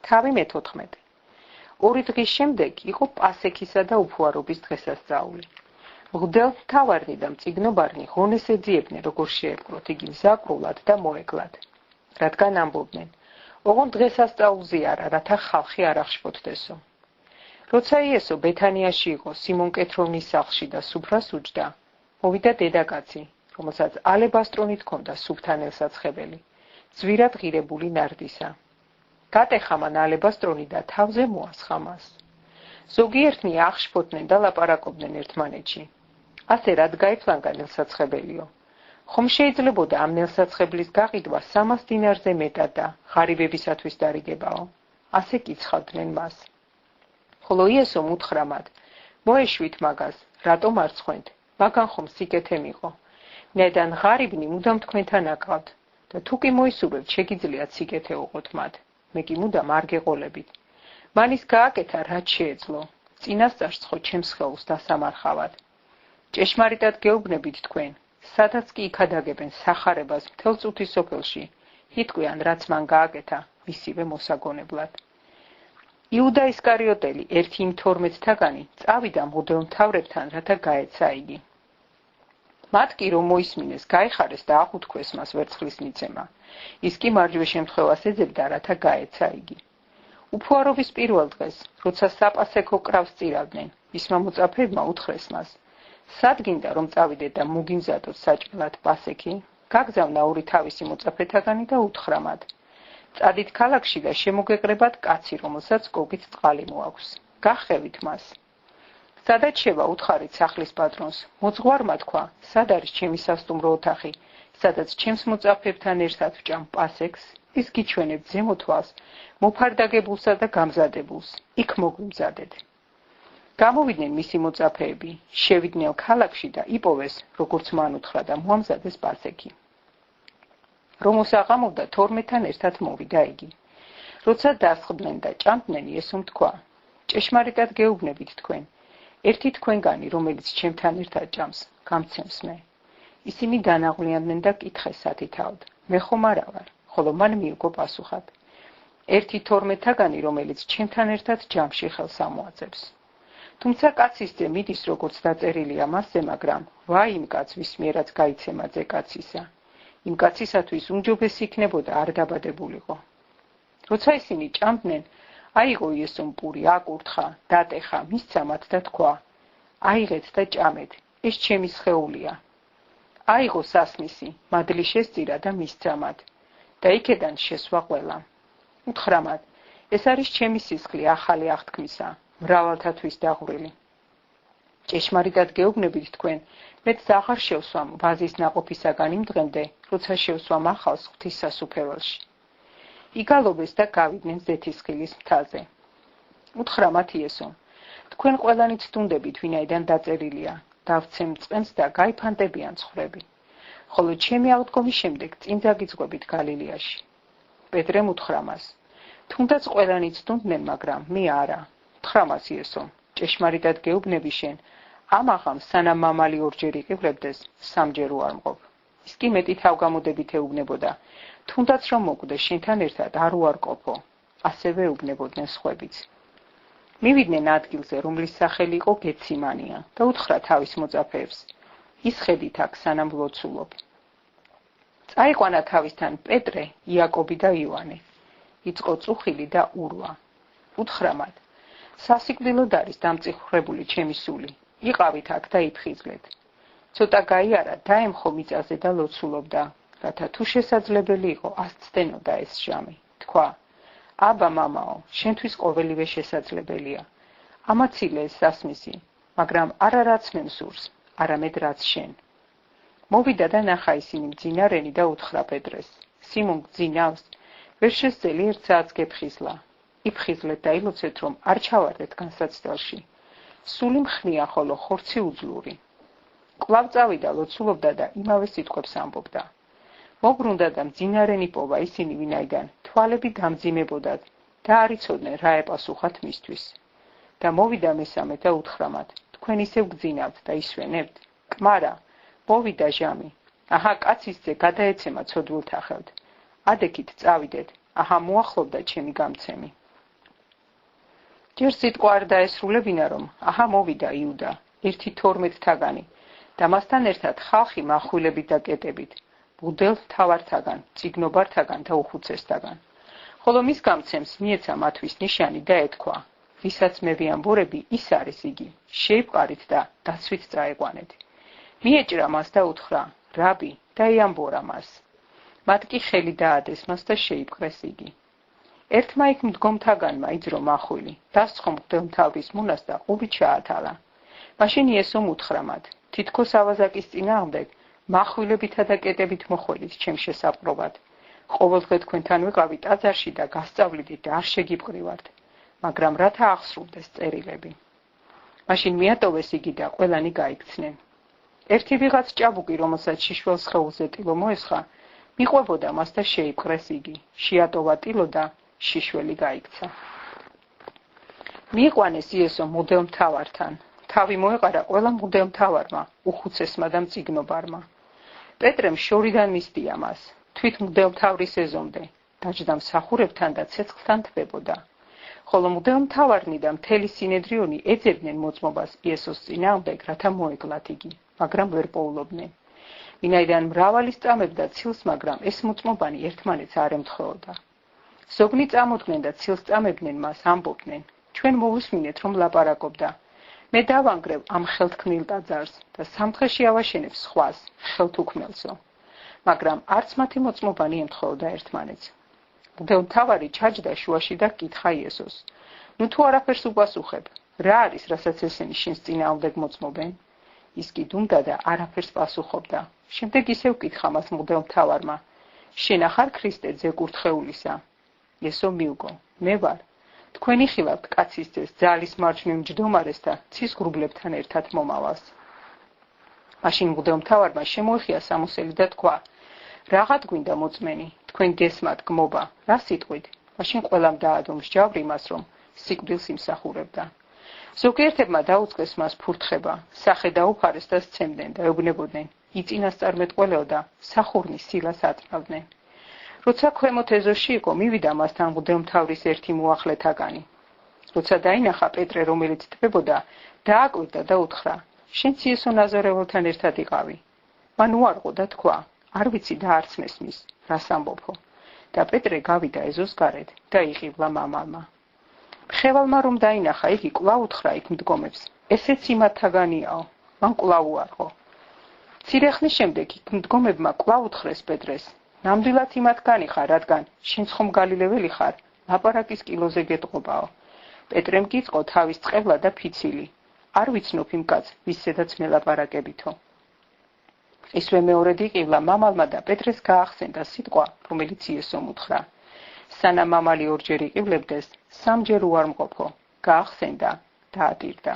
თავი მე-14. ორი დღის შემდეგ იყო პასექისა და უფუარობის დღესასწაული. მღვდელმთავარნი და მწიგნობარნი ღონეს ეძიებდნენ, როგორ შეეპყროთ იგი მზაკრულად და მოეკლათ. რადგან ამბობდნენ, ოღონდ დღესასწაულზე არა, რათა ხალხი არ აღშფოთდესო. როცა იესო ბეთანიაში იყო სიმონ კეთროვნის სახლში და სუფრას უჯდა, მოვიდა დედაკაცი, რომელსაც ალებასტრონით ჰქონდა სუფთან ელსაცხებელი, ძვირად ღირებული ნარდისა. გატეხა მან ალებასტრონი და თავზე მოასხა მას. ზოგიერთნი აღშფოთდნენ და ლაპარაკობდნენ ერთმანეთში. ასე რად გაიფლანგა ნელსაცხებელიო? ხომ შეიძლებოდა ამ ნელსაცხებლის გაყიდვა 300 დინარზე მეტად და ღარიბებისათვის დარიგებაო? ასე კიცხავდნენ მას. ხოლო იესომ უთხრა მათ, მოეშვით მაგას, რატომ არ ცხვენთ? მაგან ხომ სიკეთე მიყო. ნედან ღარიბნი მუდამ თქვენთან აკავთ და თუ კი მოისურვებთ, შეგიძლიათ სიკეთე უყოთ მათ. მე კი მუდამ არ გეყოლებით. მან ის გააკეთა, რაც შეეძლო. წინასწარს ხო ჩემს ხელს დასამარხავად. ჭეშმარიტად გეუბნებით თქვენ, სადაც კი იქადაგებენ სახარებას მთელ წუთის სოფელში, იტყვიან, რაც მან გააკეთა, მისივე მოსაგონებლად. იუდა ისკარიოტელი, ერთი იმ 12-თაგანი, წავიდა მღვდელმთავრებთან, რათა გაეცა იგი. მათ კი რომ მოისმინეს, გაიხარეს და აღუთქვეს მას ვერცხლის მიცემა. ის კი მარჯვე შემთხვევას ეძებდა, რათა გაეცა იგი. უფუარობის პირველ დღეს, როცა საპასექო კრავს წირავდნენ, მისმა მოწაფეებმა უთხრეს მას, სად გინდა რომ წავიდეთ და მოგიმზადოთ საჭმელად პასექი? გაგზავნა ორი თავისი მოწაფეთაგანი და უთხრა მათ, წადით ქალაქში და შემოგეყრებათ კაცი, რომელსაც გოგით წყალი მოაქვს. გაჰყევით მას. სადაც შევა უთხარით სახლის პატრონს, მოძღვარმა თქვა, სად არის ჩემი სასტუმრო ოთახი, სადაც ჩემს მოწაფეებთან ერთად ვჭამ პასექს, ის გიჩვენებთ ზემოთვალს, მოფარდაგებულსა და გამზადებულს, იქ მოგვიმზადეთ. გამოვიდნენ მისი მოწაფეები, შევიდნენ ქალაქში და იპოვეს, როგორც მან უთხრა და მოამზადეს პასექი. რომოს აღამოვდა 12-თან ერთად მოვიდა იგი. როცა დასხდნენ და ჭამდნენ, იესომ თქვა, ჭეშმარიტად გეუბნებით თქვენ, ერთი თქვენგანი, რომელიც ჩემთან ერთად ჭამს, გამცემს მე. ისინი განაღვლიანდნენ და კითხეს სათითაოდ, მე ხომ არა ვარ, ხოლო მან მიიღო პასუხად. ერთი 12-თაგანი, რომელიც ჩემთან ერთად ჯამში ხელს ამოაძებს. თუმცა კაცისძე მიდის, როგორც დაწერილია მასზე, მაგრამ ვაი იმ კაცს, ვის მიერაც გაიცემა ძე კაცისა. იმ კაცისათვის უმჯობესი იქნებოდა არ დაბადებულიყო. როცა ისინი ჭამდნენ, აიღო იესომ პური, აკურთხა, დატეხა, მისცა მათ და თქვა, აიღეთ და ჭამეთ, ეს ჩემი სხეულია. აიღო სასმისი, მადლი შესწირა და მისცა მათ და იქედან შესვა ყველამ. უთხრა მათ, ეს არის ჩემი სისხლი ახალი აღთქმისა, მრავალთათვის დაღვრილი. ჭეშმარიტად გეუბნებით თქვენ, მეც აღარ შევსვამ ვაზის ნაყოფისაგან იმ დღემდე, როცა შევსვამ ახალს ღვთის სასუფეველში. იგალობეს და გავიდნენ ზეთისხილის მთაზე. უთხრა მათ იესომ, თქვენ ყველანი ცდუნდებით, ვინაიდან დაწერილია, დავცემ წყემს და გაიფანტებიან ცხვრები. ხოლო ჩემი აღდგომის შემდეგ წინ დაგიძღვებით გალილეაში. პეტრემ უთხრა მას, თუნდაც ყველანი ცდუნდნენ, მაგრამ მე არა. უთხრა მას იესომ, ჭეშმარიტად გეუბნები შენ, ამ აღამს სანამ მამალი ორჯერ იყივრებდეს, სამჯერ უარ მყოფ. ის კი მეტი თავგამოდებით ეუბნებოდა, თუნდაც რომ მოკვდეს შენთან ერთად არ უარყოფო. ასევე ეუბნებოდნენ სხვებიც. მივიდნენ ადგილზე, რომლის სახელი იყო გეციმანია და უთხრა თავის მოწაფეებს, ისხედით აქ სანამ ვლოცულობ. წაიყვანა თავისთან პეტრე, იაკობი და იოანე. იწყო წუხილი და ურვა. უთხრა მათ, სასიკვდილოდ არის დამწიხრებული ჩემი სული. იყავით აქ და იფხიზლეთ. ცოტა გაიარა, დაემხო მიწაზე და ლოცულობდა, რათა თუ შესაძლებელი იყო, ასცდენოდა ეს ჟამი. თქვა, აბა მამაო, შენთვის ყოველივე შესაძლებელია. ამაცილე ეს სასმისი, მაგრამ არა რაც მე მსურს, არამედ რაც შენ. მოვიდა და ნახა ისინი მძინარენი და უთხრა პეტრეს, სიმონ გძინავს, ვერ შესძელი ერთ საათს გეფხიზლა. იფხიზლეთ და ილოცეთ, რომ არ ჩავარდეთ განსაცდელში. სული მხნია, ხოლო ხორცი უძლური. კვლავ წავიდა, ლოცულობდა და იმავე სიტყვებს ამბობდა. მოგრუნდა და მძინარენი პოვა ისინი, ვინაიდან თვალები დამძიმებოდათ და არ იცოდნენ რა ეპასუხათ მისთვის. და მოვიდა მესამე და უთხრა მათ, თქვენ ისევ გძინავთ და ისვენებთ? კმარა, მოვიდა ჟამი. აჰა, კაცისძე გადაეცემა ცოდვილთა ხელთ. ადექით წავიდეთ, აჰა, მოახლოვდა ჩემი გამცემი. ჯერ სიტყვა არ დაესრულებინა, რომ აჰა მოვიდა იუდა, 1:12 თაგანი და მასთან ერთად ხალხი מחვილებით და კეტებით, მღვდელ მთავართაგან, წიგნობართაგან და უხუცესთაგან. ხოლო მის გამცემს მიეცა მათთვის ნიშანი და ეთქვა, ვისაც მე ვიამბორები, ის არის იგი, შეიპყარით და დაცვით წაეყვანეთ. მიეჭრა მას და უთხრა, რაბი, და იამბორა მას. მათ კი ხელი დაადეს მას და შეიპყრეს იგი. ერთმა იქ მდგომთაგანმა იძრო მახვილი, დასცხო მღვდელმთავრის მონას და ყუბით ჩაათალა. მაშინ იესომ უთხრა მათ, თითქოს ავაზაკის წინააღმდეგ מחვილებითა და კეტებით მოხველით ჩემ შესაყრობად. ყოველდღე თქვენთან ვიყავი ტაძარში და გასწავლიდით და არ შეგიპყრივართ, მაგრამ რათა აღსრულდეს წერილები. მაშინ მიატოვეს იგი და ყველანი გაიქცნენ. ერთი ვიღაც ჭაბუკი, რომელსაც შიშველს სხეულზე ტილო მოესხა, მიყვებოდა მას და შეიპყრეს იგი. შეატოვა ტილო და შიშველი გაიქცა. მიიყვანეს იესო მღვდელმთავართან. თავი მოეყარა ყველა მღვდელმთავარმა, უხუცესმა და მწიგნობარმა. პეტრემ შორიდან მისდია მას. თვით მღვდელმთავრის ეზომდე, დაჯდა მსახურებთან და ცეცხლთან თვებოდა. ხოლო მღვდელმთავარნი და მთელი სინედრიონი ეძებდნენ მოწმობას იესოს წინააღმდეგ, რათა მოეკლათ იგი, მაგრამ ვერ პოულობდნენ. ვინაიდან მრავალი სწამებდა ცილს, მაგრამ ეს მოწმობანი ერთმანეთს არ ემთხვეოდა. ზოგნი წამოდგნენ და ცილს წამებდნენ მას, ამბობდნენ, ჩვენ მოვუსმინეთ, რომ ლაპარაკობდა. მე დავანგრევ ამ ხელთქმნილ ტაძარს და სამდღეში ავაშენებ სხვას, ხელთუქმნელსო. მაგრამ არც მათი მოწმობანი ემთხვეოდა ერთმანეთს. მღვდელმთავარი ჩაჯდა შუაში და კითხა იესოს, ნუ თუ არაფერს უპასუხებ, რა არის, რასაც ესენი შენს წინააღმდეგ მოწმობენ? ის კი დუმდა და არაფერს პასუხობდა. შემდეგ ისევ კითხა მას მღვდელმთავარმა, შენ ახარ ქრისტე ძეკურთხეულისა? იესო მიუგო, მე ვარ. თქვენი ხილავთ კაცის ძეს ძალის მარჯვნივ მჯდომარეს და ცის ღრუბლებთან ერთად მომავალს. მაშინ მღვდელმთავარმა შემოეხია სამოსელი და თქვა, რაღაც გვინდა მოწმენი, თქვენ გესმათ გმობა, რა სიტყვით? მაშინ ყველამ დაადო მსჯავრი მას, რომ სიკვდილს იმსახურებდა. ზოგიერთებმა დაუწყეს მას ფურთხება, სახე დაუფარეს და სცემდნენ და ეუბნებოდნენ, იწინასწარმეტყველეო და სახურნის სილას აწმავდნენ. როცა ქვემოთ ეზოში იყო, მივიდა მასთან მღვდელმთავრის ერთი მოახლეთაგანი. როცა დაინახა პეტრე, რომელიც თვებოდა, დააკვირდა და უთხრა, შენც იესო ნაზარეველთან ერთად იყავი. მან უარყო და თქვა, არ ვიცი და არც მესმის, რას ამბობო. და პეტრე გავიდა ეზოს გარეთ და იყივლა მამალმა. მხევალმა რომ დაინახა, იგი კვლავ უთხრა იქ მდგომებს, ესეც იმათთაგანიაო, მან კვლავ უარყო. მცირე ხნის შემდეგ იქ მდგომებმა კვლავ უთხრეს პეტრეს, ნამდვილად იმათგანი ხარ, რადგან შენც ხომ გალილეველი ხარ, ლაპარაკის კილოზე გეტყობაო. პეტრემ გიწყო თავის წყევლა და ფიცილი. არ ვიცნობ იმ კაცს, ვისედაც მელაპარაკებითო. ისვე მეორედ იყივლა მამალმა და პეტრეს გაახსენდა სიტყვა, რომელიც იესომ უთხრა. სანამ მამალი ორჯერ იყივლებდეს, სამჯერ უარმყოფო, გაახსენდა და ატირდა.